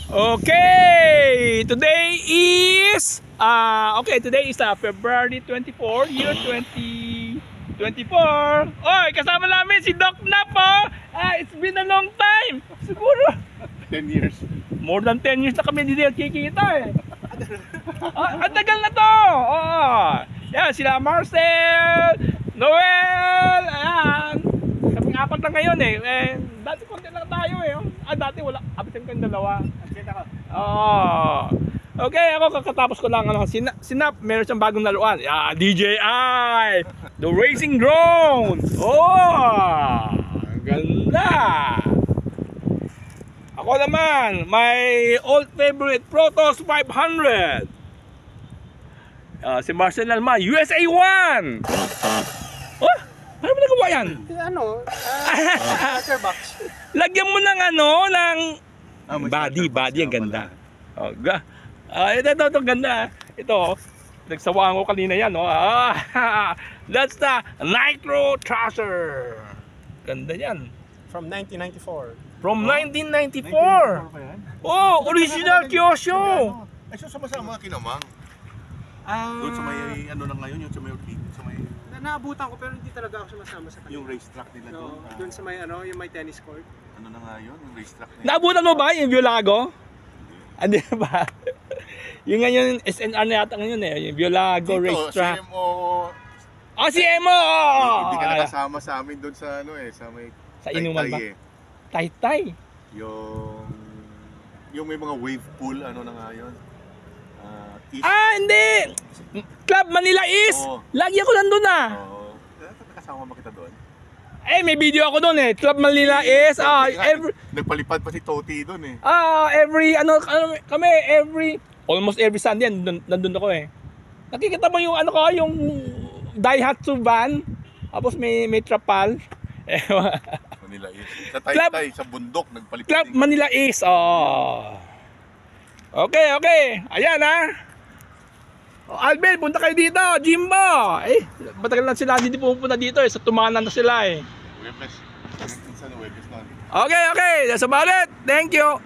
Okay, today is February 24, year 2024. Oy, kasama namin si Doc Nap, oh. It's been a long time. Siguro 10 years. more than 10 years na kami hindi nakikita eh. Ang tagal na to. Yan, sila Marcel, Noel, ayan. Kaming apat lang ngayon eh. Dati konti lang tayo eh. Dati wala, abisan ko yung dalawa. Okay, ako kakatapos ko lang sinap, meron siyang bagong laruan. DJI, the racing drone. Ganda. Ako naman, my old favorite Protos 500. Si Marcel naman, USA 1. Paano mo nagawa yan? Box. Lagyan mo ng body, ang ganda. Ito, ganda. Ito, nagsawaan ko kanina yan. That's the Nitro Tracer. Ganda yan. From 1994. From 1994. Original Kyosho. Ay, so sama-sama kinamang. Doon sa may, na ngayon, yung sa may Naabutan ko pero hindi talaga ako sumasama sa kanila. yung racetrack nila doon. Doon sa may yung may tennis court. Ano na nga yun, yung racetrack nila. Naabutan mo ba yung Biolago? Hindi ba? Yung ngayon, SNR na yata ngayon eh. Yung Biolago Racetrack. CMO. CMO! Hindi ka nakasama sa amin doon sa sa may Sa inuman ba? Taytay Taytay. Yung may mga wave pool, na nga yun. Hindi! Club Manila East! Lagi ako nandun Nakasama ba kita doon? May video ako doon eh. Club Manila East. Nagpalipad pa si Toti doon eh. Almost every Sunday nandun ako eh. Nakikita mo yung yung Daihatsu van. Tapos may trapal. Manila East. Sa Taytay, sa bundok, nagpalipad. Club Manila East. Okay. Ayan Albel, punta kayo dito, Jimbo. Matagal na sila hindi pupunta dito sa tumanan na sila eh. Webes. Minsan Webes na. Okay, that's about it. Thank you.